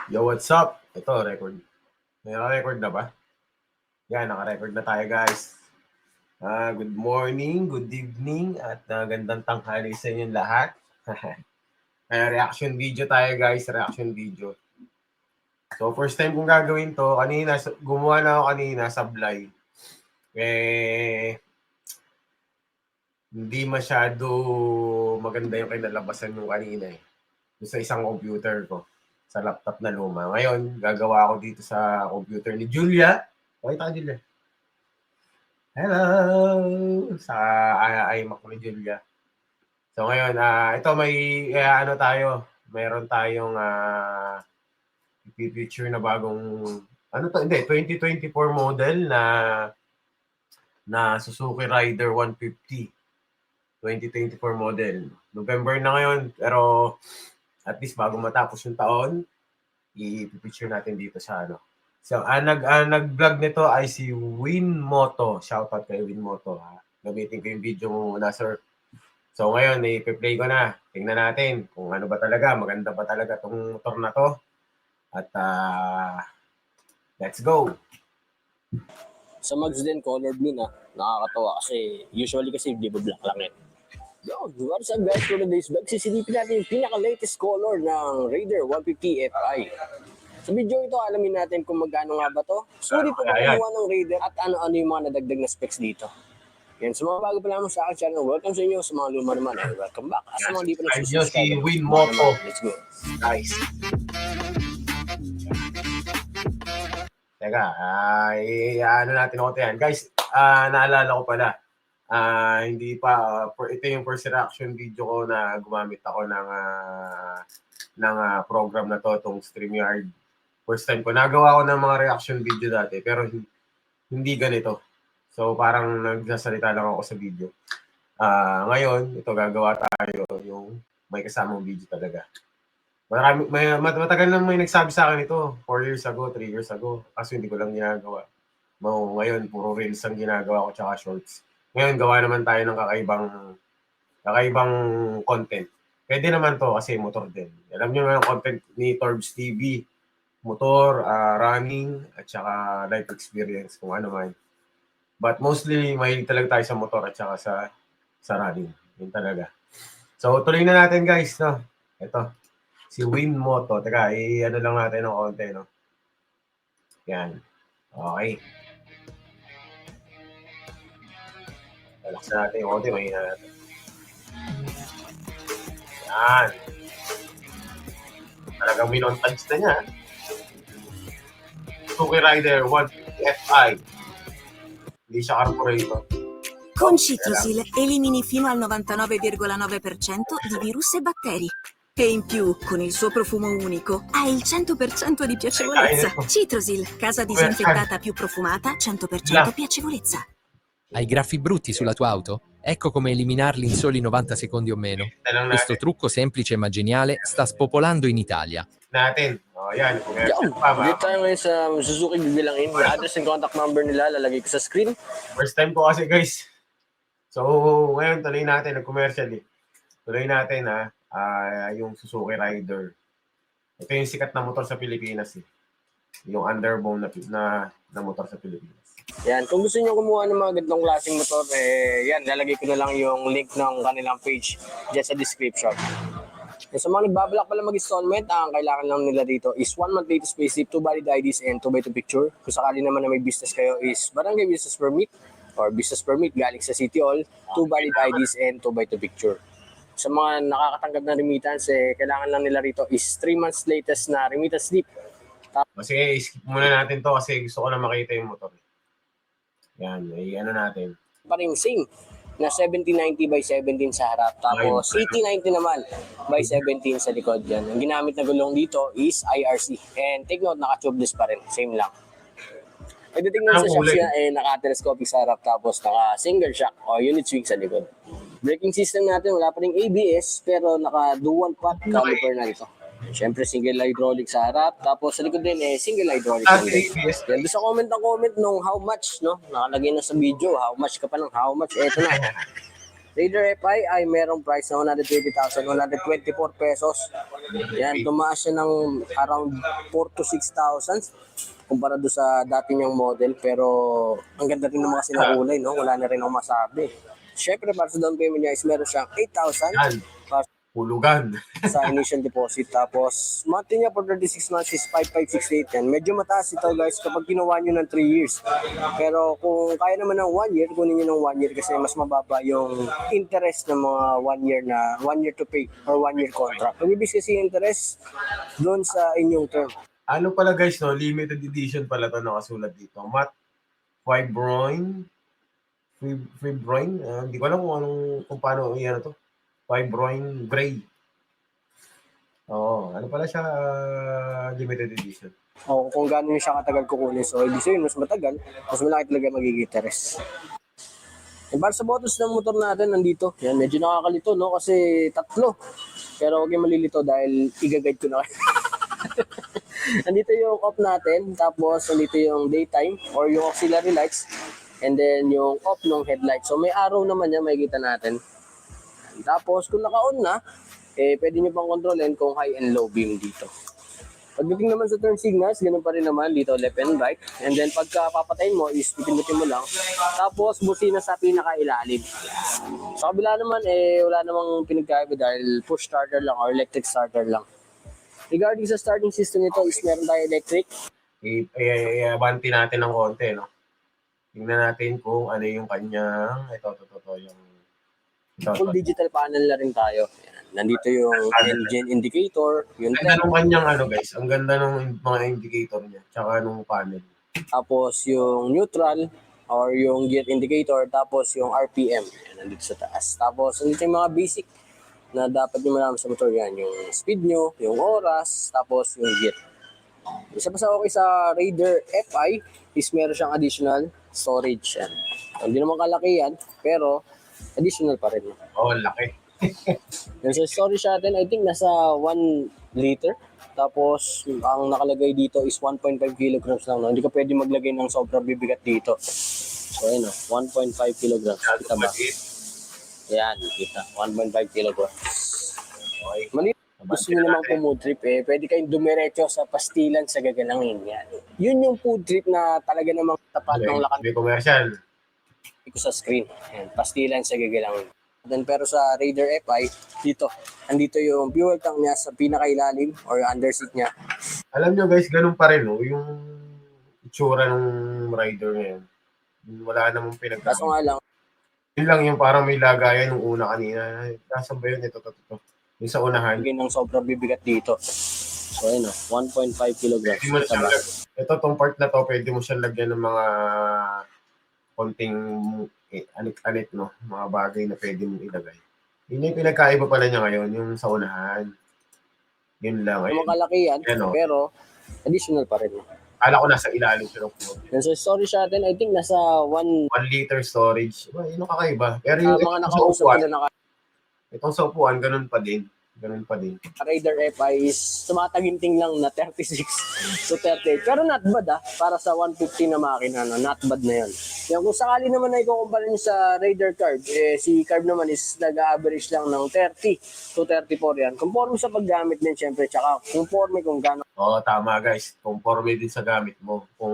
Yo, what's up? Ito, record. May record na ba? Yan, naka-record na tayo, guys. Good morning, good evening, at gandang tanghali sa inyong lahat. Reaction video tayo, guys. Reaction video. So, first time kong gagawin to. Gumawa na ako kanina sa Blay. Hindi masyado maganda yung kinalabasan nung kanina eh. Sa isang computer ko. Sa laptop na luma. Ngayon, gagawa ako dito sa computer ni Julia. Pakita ka, Julia. Hello! Sa iMac ni Julia. So ngayon, ito may meron tayong picture na bagong 2024 model na Suzuki Rider 150. 2024 model. November na ngayon, pero at least bago matapos yung taon, i-picture natin dito sa ano. So, nag-vlog nito ay si Win Moto. Shoutout kay Win Moto. Gamitin ko yung video mo muna, sir. So, ngayon, i-play ko na. Tingnan natin kung ano ba talaga. Maganda ba talaga itong motor na to. At, let's go. Sa mags din, color blue na. Nakakatawa kasi usually kasi di ba black lang eh. Yo, what's up guys? For today's vlog, sisilipin natin yung pinaka-latest color ng Raider 150 Fi. Sa video ito, alamin natin kung magkano nga ba to, sulit pa ba kumuha ng Raider at ano-ano yung mga nadagdag na specs dito. Yan, sa mga bago pa lamang sa aking channel, welcome sa inyo. Sa mga luma naman, welcome back. Sa mga di pa nagsusubscribe, si Win Moto. Let's go. Nice. Teka, ano natin ako yan. Guys, naalala ko pala. Ito yung first reaction video ko na gumamit ako ng program na to, itong StreamYard. First time ko. Nagawa ko ng mga reaction video dati, pero hindi ganito. So, parang nagsasalita lang ako sa video. Ngayon, ito gagawa tayo yung may kasamang video talaga. Matagal na may nagsabi sa akin ito. 4 years ago, 3 years ago. Kaso hindi ko lang ginagawa. Ngayon, puro reels ang ginagawa ko tsaka shorts. Ngayon, gawa naman tayo ng kakaibang content. Pwede naman to kasi motor din. Alam niyo naman ang content ni Torbs TV. Motor, running, at saka life experience, kung ano man. But mostly, mahilig talaga tayo sa motor at saka sa running. Yun talaga. So, tuloy na natin guys, no? Ito. Si Win Moto. Teka, ano lang natin ng konti, no? Yan. Okay. Relaxan natin yung konti. Mahina natin. Yan. Talagang minontags na niya. Suzuki Rider 150 Fi. Hindi siya carburetor. Con Citrosil elimini fino al 99,9% di virus e batteri. E in più, con il suo profumo unico, hai il 100% di piacevolezza. Citrosil, casa disinfettata più profumata, 100% piacevolezza. Hai graffi brutti sulla tua auto? Ecco come eliminarli in soli 90 secondi o meno. Questo trucco semplice ma geniale sta spopolando in Italia. Natin. Yan. Dito tayo ngayon sa Suzuki bibilangin. Yung address and contact number nila, lalagay ko sa screen. First time ko kasi guys. So, ngayon tuloy natin, nag-commercial eh. Tuloy natin yung Suzuki Rider. Ito yung sikat na motor sa Pilipinas eh. Yung underbone na motor sa Pilipinas. Yan, kung gusto niyo kumuha ng mga ganitong klaseng motor, yan, lalagay ko na lang yung link ng kanilang page dyan sa description. Sa mga nagbabalak pala mag-installment, ang kailangan lang nila dito is 1 month latest payslip, 2 valid IDs, and 2x2 picture. Kung sakali naman na may business kayo is barangay business permit or business permit galing sa City Hall, 2 valid IDs, and 2x2 picture. Sa mga nakakatanggap na remittance, kailangan lang nila rito is 3 months latest na remittance slip. Sige, skip muna natin to kasi gusto ko na makita yung motor. Yan, ano natin. Paring same na 1790 by 17 sa harap. Tapos 8090 naman by 17 sa likod. Yan. Ang ginamit na gulong dito is IRC. And take note, naka-tubeless pa rin. Same lang. Pagdating naman sa shocks niya, naka-telescopic sa harap. Tapos naka-single shock o unit swing sa likod. Braking system natin, wala pa rin ABS, pero naka-dual pot caliper na ito. Siyempre, single hydraulic sa harap. Tapos sa likod din, single hydraulic. Yan, doon sa comment nung how much, no? Nakalagay na sa video, how much ka pa ng how much. Eto na. Raider Fi ay merong price na 120,124 pesos. Yan, tumaas siya ng around 4 to 6,000 kumpara doon sa dati niyang model. Pero ang ganda rin naman kasi ng kulay, no? Wala na rin akong masabi. Siyempre, para sa down payment niya is meron siyang 8,000 Yan. para Hulugan. sa initial deposit. Tapos, monthly niya for 36 months is 5,568 yan. Medyo mataas ito guys kapag ginawa nyo ng 3 years. Pero kung kaya naman ng 1 year, kunin nyo ng 1 year kasi mas mababa yung interest ng mga 1 year to pay or 1 year contract. Pag ibig kasi yung interest doon sa inyong term. Ano pala guys, no? Limited edition pala to nakasulat dito. Matte Fibroin. Fibroin? Hindi ko alam kung paano yan to. Fibroin Gray. Oo, ano pala siya, limited edition. O kung gano'n siya katagal kukunin. So, ibig sabihin, mas matagal, mas malaki talaga magiging interest. E para sa botos ng motor natin, nandito. Yan, medyo nakakalito, no? Kasi 3. Pero huwag yung malilito dahil i-guide ko na kayo. Nandito yung off natin, tapos nandito yung daytime or yung auxiliary lights, and then yung off ng headlight. So, may arrow naman yan, makikita natin. Tapos, kung naka-on na, pwede nyo pang kontrolin kung high and low beam dito. Pagdating naman sa turn signals, ganun pa rin naman dito, left and right. And then, pagka papatayin mo, is pipindutin mo lang. Tapos, busina sa pinakailalim. Sa kabila naman, wala namang pinagkaiba dahil push starter lang or electric starter lang. Regarding sa starting system nito, is meron tayo electric. I-abanti natin ng konti, no? Tingnan natin kung ano yung kanyang, Full digital panel na rin tayo. Yan. Nandito yung engine indicator. Yung ang ganda nung kanyang guys. Ang ganda nung mga indicator niya. Tsaka nung panel. tapos yung neutral or yung gear indicator. Tapos yung RPM. Yan, nandito sa taas. Tapos nandito yung mga basic na dapat nyo malaman sa motor. Yan. Yung speed nyo, yung oras, tapos yung gear. Isa pa sa okay sa Raider FI is meron siyang additional storage. Yan. Hindi naman kalaki yan, pero additional pa rin. Oh, laki. Yung sa storage natin, I think nasa 1 liter. Tapos, ang nakalagay dito is 1.5 kilograms lang. No? Hindi ka pwede maglagay ng sobrang bibigat dito. So, ayun, 1.5 kilograms. Kita ba? Yan, kita. 1.5 kilograms. Okay. Mali. Gusto nyo namang po-mood trip, pwede kayong dumiretso sa pastilan sa gagalangin. Yan. Yun yung food trip na talaga namang tapat ng lakan May commercial. ko sa screen. Yan, pastilan sa gagalangin. Then, pero sa Raider FI, dito. Andito yung fuel tank niya sa pinakailalim or underseat niya. Alam nyo guys, ganun pa rin, no? Yung itsura ng rider ngayon. Wala namang Kaso pinagkakaroon. nga lang, Yun lang yung parang may lagayan nung una kanina. Nasaan ba yun? Ito. Yung sa unahan. bigay ng sobrang bibigat dito. So, ayun 1.5 kilograms. Pwede mo na Taba. ito, tong part na to, pwede mo siyang lagyan ng mga konting anik-anik, no? Mga bagay na pwede mong ilagay. Yun yung pinagkaiba pala niya ngayon, yung sa unahan. Yun lang. Yung Ayun. mga kalaki yan, Ano? pero additional pa rin. Kala ko nasa ilalim siya ng phone. Yung sa storage natin, I think nasa 1 1 liter storage. Yun yung kakaiba. Pero yung mga itong sa nakausap upuan, ko na itong sa upuan, ganun pa din. Raider FI is tumataginting lang na 36 to 38. Pero not bad para sa 150 na makina, no? Not bad na yan. Yan kung sakali naman na ikukumpara nyo sa Raider Carb, si Carb naman is nag-average lang ng 30 to 34 yan. Conforme sa paggamit din syempre, tsaka conforme kung gano'n. Oo, tama guys. Conforme din sa gamit mo. Kung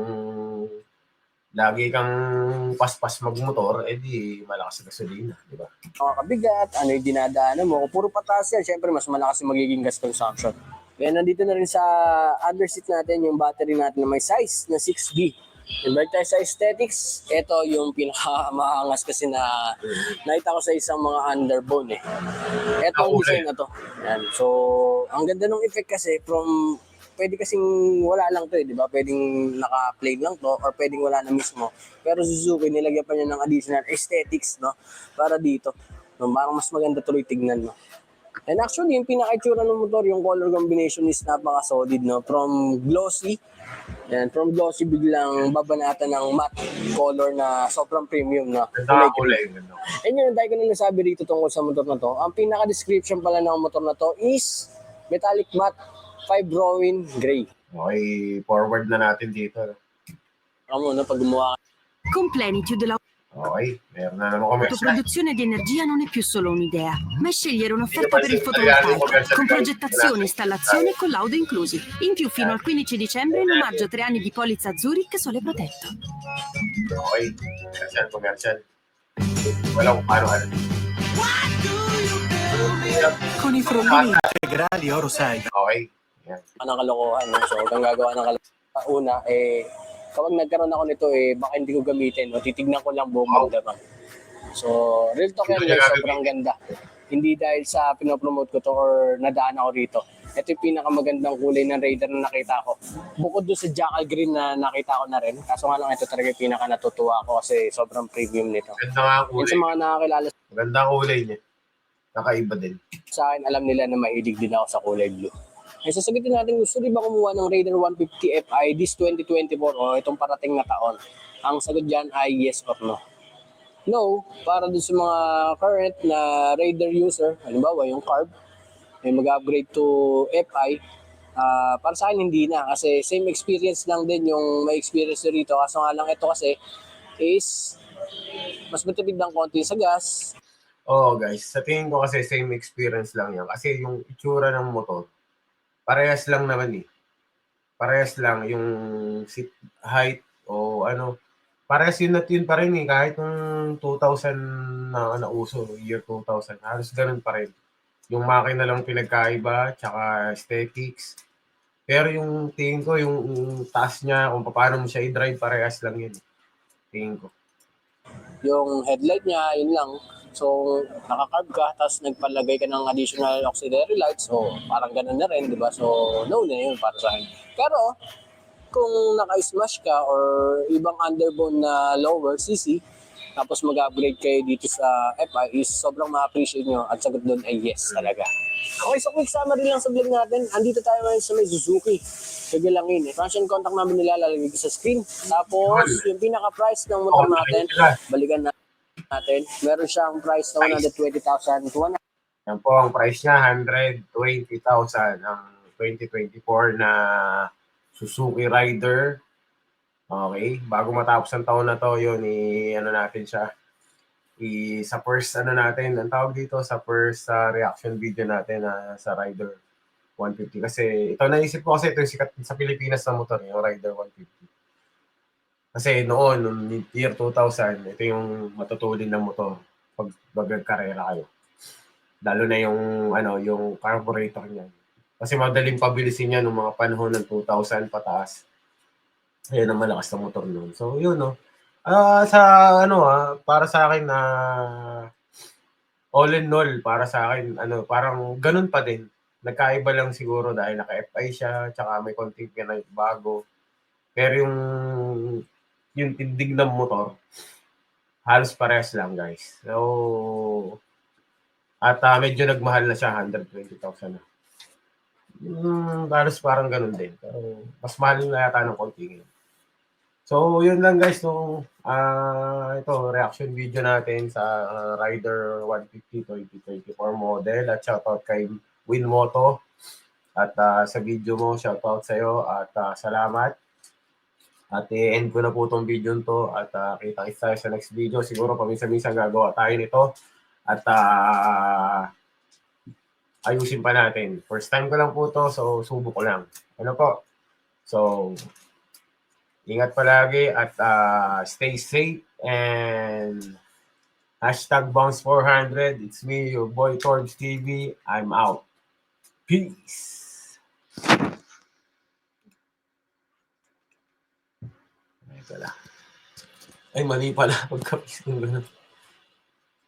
lagi kang paspas magmotor, edi malakas sa gasolina, di ba? Kabigat, ano yung dinadaanan mo. Kung puro pataas yan, syempre mas malakas yung magiging gas consumption. Kaya nandito na rin sa underseat natin yung battery natin na may size na 6B. And balik tayo sa aesthetics, ito yung pinaka-maangas kasi na nakita ko sa isang mga underbone. Ito ang design na to. Yan. So, ang ganda ng effect kasi from pwede kasing wala lang to di ba? Pwedeng naka-plain lang to or pwedeng wala na mismo. Pero Suzuki, nilagyan pa niya ng additional aesthetics, no? Para dito. No? Parang mas maganda tuloy tignan, no? And actually, yung pinaka-itsura ng motor, yung color combination is napaka-solid, no? From glossy, biglang babanatan ng matte color na sobrang premium, no? Nakakulay. And yun, dahil ko na nasabi dito tungkol sa motor na to, ang pinaka-description pala ng motor na to is metallic matte Fibroin Gray. Okay, forward na natin dito. Ako muna pag gumawa. Con plenitude la Okay, meron na naman commercial. L'autoproduzione di energia non è più solo un'idea, ma è scegliere un'offerta per il fotovoltaico, con progettazione, installazione e collaudo inclusi. In più, fino al 15 dicembre, in omaggio 3 anni di polizza Zurich Sole Protetto. Okay, commercial. Wala kung paano alam. Con i frullini integrali Oro 6. Okay. Yan. Ng kalokohan. No? So, kung gagawa ng kalokohan, una, kapag nagkaroon ako nito, baka hindi ko gamitin. No? Titignan ko lang buong magdamag. So, real talk yan, guys, sobrang ganda. Hindi dahil sa pinopromote ko to or nadaan ako rito. Ito yung pinakamagandang kulay ng Raider na nakita ko. Bukod doon sa Jackal Green na nakita ko na rin. Kaso nga lang ito talaga yung pinaka natutuwa ko kasi sobrang premium nito. Ganda nga ang Yan kulay. sa mga nakakilala Maganda ang kulay niya. Nakaiba din. sa akin, alam nila na mahilig din ako sa kulay blue. Sasagutin natin, gusto rin ba kumuha ng Raider 150 Fi this 2024 o itong parating na taon? Ang sagot dyan ay yes or no. No, para dun sa mga current na Raider user, halimbawa yung carb, may mag-upgrade to Fi, para sa akin hindi na kasi same experience lang din yung may experience rito. Kaso nga lang ito kasi is mas matipid ng konti sa gas. Oo guys, sa tingin ko kasi same experience lang yan. Kasi yung itsura ng motor, parehas lang naman eh. Parehas lang yung seat height o ano. Parehas yun at yun pa rin eh. Kahit yung 2000 na nauso, year 2000, halos ganun pa rin. Yung makina lang pinagkaiba, tsaka aesthetics. Pero yung tingin ko, yung taas niya, kung paano mo siya i-drive, parehas lang yun. Tingin ko. Yung headlight niya, yun lang. So, nakakarb ka, tapos nagpalagay ka ng additional auxiliary lights. So, parang ganun na rin, di ba? So, no na yun para sa akin. Pero, kung naka-smash ka or ibang underbone na lower CC, tapos mag-upgrade kayo dito sa FI, is sobrang ma-appreciate nyo at sagot doon ay yes talaga. Okay, so quick summary lang sa vlog natin. Andito tayo ngayon sa may Suzuki. Gagalangin. Function contact namin nila, lalagay ko sa screen. Tapos, yung pinaka-price ng motor natin, balikan natin. Meron siyang price na 120,000 to 100. Yan po ang price niya, 120,000 ang 2024 na Suzuki Rider. Okay, bago matapos ang taon na to, yun, ano natin siya. Sa first, natin, ang tawag dito, sa first reaction video natin sa Rider 150. Kasi ito naisip ko kasi ito yung sikat sa Pilipinas na motor, yung Rider 150. Kasi noong year 2000, ito yung matutulin ng motor pag magkarera kayo. Lalo na yung yung carburetor niya. Kasi madaling pabilisin niya noong mga panahon ng 2000 pataas. Ayun ang malakas na motor noon. So yun no. Para sa akin na all in all, para sa akin parang ganun pa din. Nagkaiba lang siguro dahil naka-FI siya, tsaka may konting bago. Pero yung tindig ng motor, halos parehas lang guys. So, at medyo nagmahal na siya, 120,000 na. Halos parang ganun din. Pero mas mahal na yata ng konti ngayon. So, yun lang guys. So, ito, reaction video natin sa Rider 150 2024 model. At shoutout kay Winmoto. At sa video mo, shoutout sa'yo. At salamat. At i-end ko na po itong video to. At kita-kits tayo sa next video. Siguro paminsan-minsan gagawa tayo nito. At ayusin pa natin. First time ko lang po to, so subo ko lang. Ano po? So, ingat palagi at stay safe and #bounce400. It's me, your boy Torbs TV. I'm out. Peace. Ay, mali pala. Pagkapis ng gano'n.